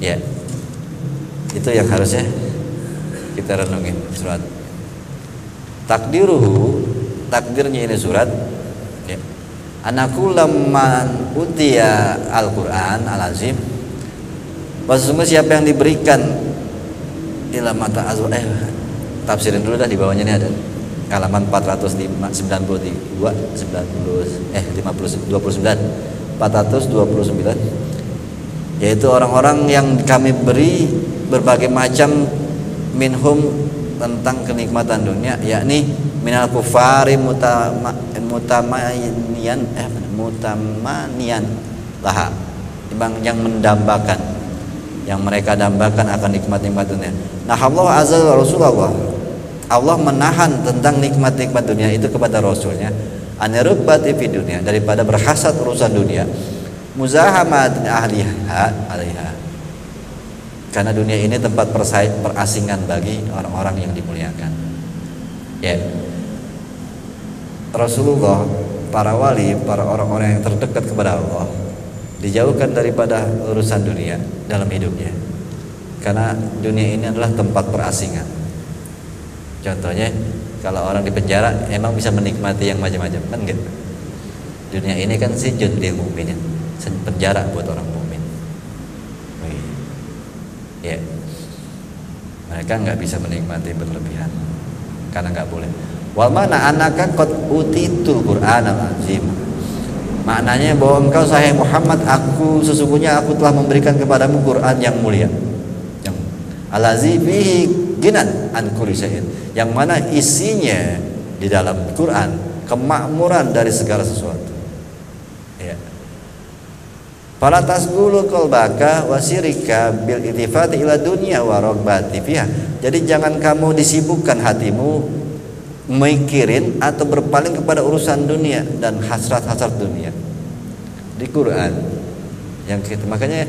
Ya, itu yang harusnya kita renungin. Surat takdirnya ini surat ya. Anaku lamman utiya al-Quran al-azim, sesungguhnya siapa yang diberikan ilamata azwa tafsirin dulu dah, di bawahnya ini ada halaman 429 yaitu orang-orang yang kami beri berbagai macam minhum tentang kenikmatan dunia, yakni minal kufari mutamanian laha, yang mendambakan, yang mereka dambakan akan nikmat-nikmat dunia. Nah, Allah azza wa Rasulullah, Allah menahan tentang nikmat-nikmat dunia itu kepada Rasulnya, anirubati fi dunia, daripada berhasad urusan dunia, muzahamat alaiha, karena dunia ini tempat perasingan bagi orang-orang yang dimuliakan. Ya, Rasulullah, para wali, para orang-orang yang terdekat kepada Allah dijauhkan daripada urusan dunia dalam hidupnya, karena dunia ini adalah tempat perasingan. Contohnya kalau orang di penjara emang bisa menikmati yang macam-macam kan gitu. Dunia ini kan sijun lil mukminin, penjara buat orang mukmin. Ya, mereka nggak bisa menikmati berlebihan karena nggak boleh. Wal mana anaka qad utitul Qur'an al-azim. Maknanya bahwa engkau sahih Muhammad, sesungguhnya aku telah memberikan kepadamu Quran yang mulia, yang al-azim ginan an kulli syai'in, yang mana isinya di dalam Quran kemakmuran dari segala sesuatu. Ya. Fala tasgulu qalbaka wasirika bil ittifati ila dunya wa ragbati fiha. Jadi jangan kamu disibukkan hatimu mikirin atau berpaling kepada urusan dunia dan hasrat-hasrat dunia. Di Quran yang kita, makanya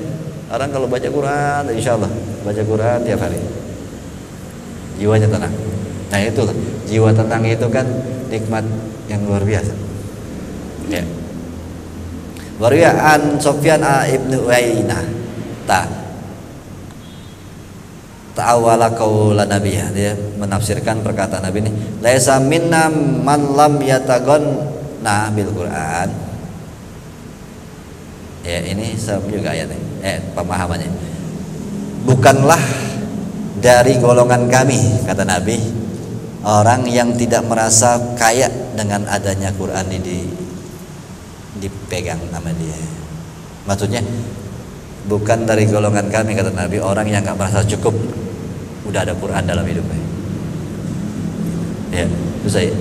orang kalau baca Quran, insyaallah baca Quran tiap hari, jiwanya tenang. Nah itu jiwa tenang itu kan nikmat yang luar biasa. Ya. Wariya an Sufyan ibnu Uyainah ta'awala qaula Nabi, dia menafsirkan perkataan Nabi ini, laisa minna man lam yataghanna bil Quran. Ya, ini sama juga ayatnya. Pemahamannya. Bukanlah dari golongan kami, kata Nabi, orang yang tidak merasa kaya dengan adanya Quran ini dipegang sama dia. Maksudnya bukan dari golongan kami, kata Nabi, orang yang nggak merasa cukup udah ada Quran dalam hidupnya. Ya, itu saya.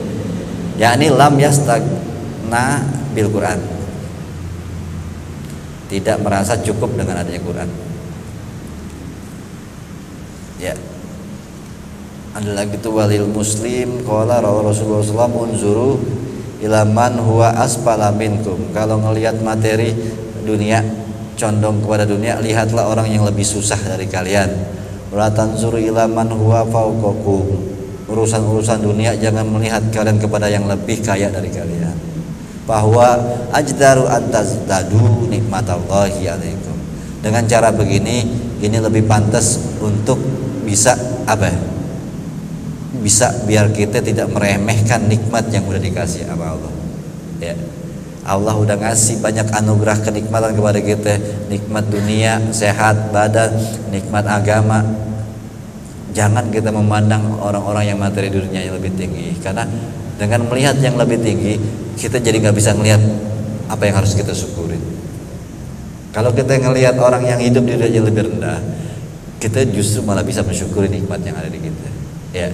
Yakni lam yastagna bil Quran, tidak merasa cukup dengan adanya Quran. Ya, ada lagi tuh walil muslim qala Rasulullah sallallahu unzuru ila man huwa asfala minkum. Kalau ngelihat materi dunia, condong kepada dunia, lihatlah orang yang lebih susah dari kalian. Wala tanzuru ila man huwa fawqakum. Urusan-urusan dunia jangan melihat kalian kepada yang lebih kaya dari kalian. Bahwa ajdaru antazdadu nikmatallahi alaikum. Dengan cara begini, ini lebih pantas untuk bisa apa? Bisa biar kita tidak meremehkan nikmat yang udah dikasih sama Allah. Ya. Allah udah ngasih banyak anugerah kenikmatan kepada kita, nikmat dunia, sehat badan, nikmat agama. Jangan kita memandang orang-orang yang materi dunia yang lebih tinggi, karena dengan melihat yang lebih tinggi, kita jadi nggak bisa melihat apa yang harus kita syukurin. Kalau kita ngelihat orang yang hidup di dunia yang lebih rendah, kita justru malah bisa mensyukuri nikmat yang ada di kita. Ya.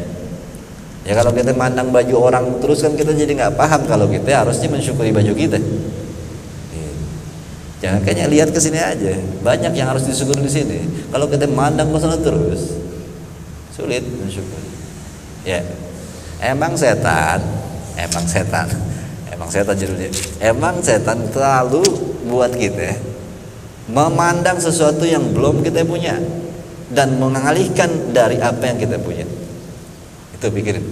Ya kalau kita mandang baju orang terus kan kita jadi nggak paham kalau kita harusnya mensyukuri baju kita. Jangan kayaknya lihat ke sini aja, banyak yang harus disyukuri di sini. Kalau kita mandang ke sana terus, sulit mensyukuri. Ya, emang setan judulnya. Emang setan terlalu buat kita memandang sesuatu yang belum kita punya dan mengalihkan dari apa yang kita punya. Itu pikirin.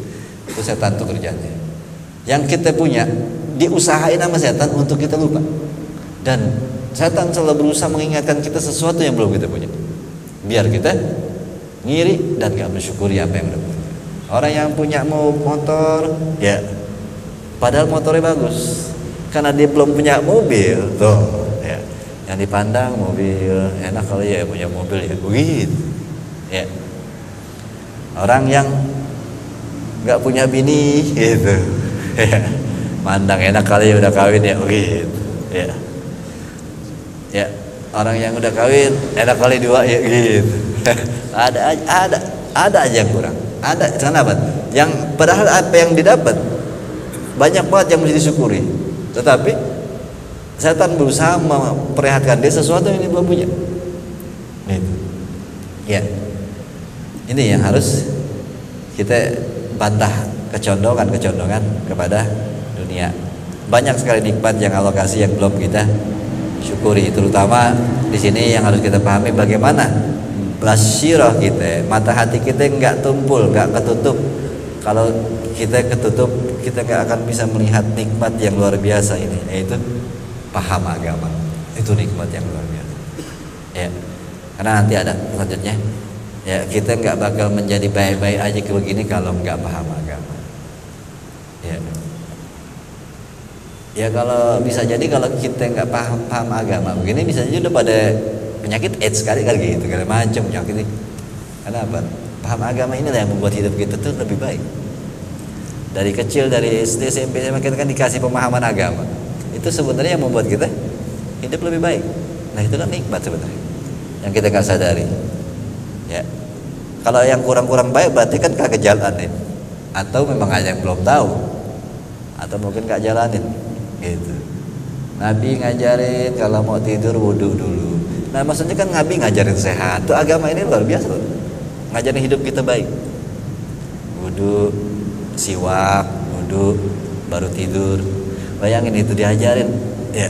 Itu setan tuh kerjanya. Yang kita punya diusahain sama setan untuk kita lupa. Dan setan selalu berusaha mengingatkan kita sesuatu yang belum kita punya, biar kita ngiri dan gak mensyukuri apa yang udah punya. Orang yang punya motor, ya padahal motornya bagus, karena dia belum punya mobil, tuh ya. Yang dipandang mobil, enak kali ya punya mobil ya, begitu. Ya. Orang yang nggak punya bini, gitu, ya. Mandang enak kali ya udah kawin ya, begitu. Ya. Ya. Orang yang udah kawin, enak kali dua ya, gitu. ada aja yang kurang. Ada, kenapa? Yang padahal apa yang didapat banyak banget yang mesti disyukuri, tetapi setan berusaha memperlihatkan dia sesuatu yang dia belum punya. Gitu. Ya, ini yang harus kita bantah kecondongan kepada dunia. Banyak sekali nikmat yang Allah kasih yang belum kita syukuri. Terutama di sini yang harus kita pahami bagaimana basyirah kita, mata hati kita nggak tumpul, nggak ketutup. Kalau kita ketutup, kita nggak akan bisa melihat nikmat yang luar biasa ini, yaitu paham agama. Itu nikmat yang luar biasa. Ya, karena nanti ada selanjutnya. Ya, kita nggak bakal menjadi baik-baik aja kayak begini kalau nggak paham agama. Ya, ya kalau bisa jadi kalau kita nggak paham agama begini, bisa jadi udah pada penyakit AIDS sekali gitu, segala macam penyakit ini. Kenapa? Paham agama inilah yang membuat hidup kita tuh lebih baik. Dari kecil, dari SD, SMP, SMA kita kan dikasih pemahaman agama. Itu sebenarnya yang membuat kita hidup lebih baik. Nah, itulah nikmat sebenarnya yang kita nggak sadari. Ya, kalau yang kurang-kurang baik berarti kan kagak jalanin, atau memang aja yang belum tahu, atau mungkin nggak jalanin. Gitu. Nabi ngajarin kalau mau tidur wudhu dulu. Nah, maksudnya kan Nabi ngajarin sehat. Tuh agama ini luar biasa loh. Ngajarin hidup kita baik. Wudhu, siwak, wudhu, baru tidur. Bayangin itu diajarin. Ya.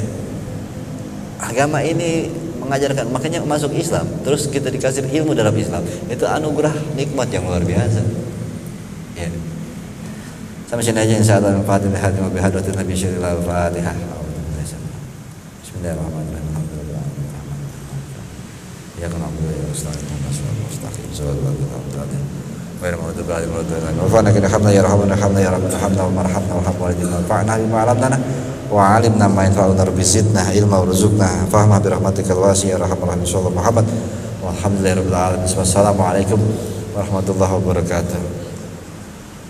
Agama ini mengajarkan, makanya masuk Islam. Terus kita dikasih ilmu dalam Islam. Itu anugerah nikmat yang luar biasa. Ya. Sampai sini aja insyaallah. Al-Fatihah wa bihadratin Nabi sallallahu alaihi wasallam. Bismillahirrahmanirrahim. Ya kana Abu ya Ustaz mustaqim sallallahu alaihi wa sallam. Wa fa'alna kana hamna ya rahman ya rabbana hamna wa marhamna wa habba walidina fa'na bima 'allamtana wa 'alimna ma yanfa'una rabbi zidna ilma warzuqna fahma bi rahmatikal wasi'ir arhamar rahimin sallallahu Muhammad walhamdulillahirabbil alamin. Wassalamu alaikum warahmatullahi wabarakatuh.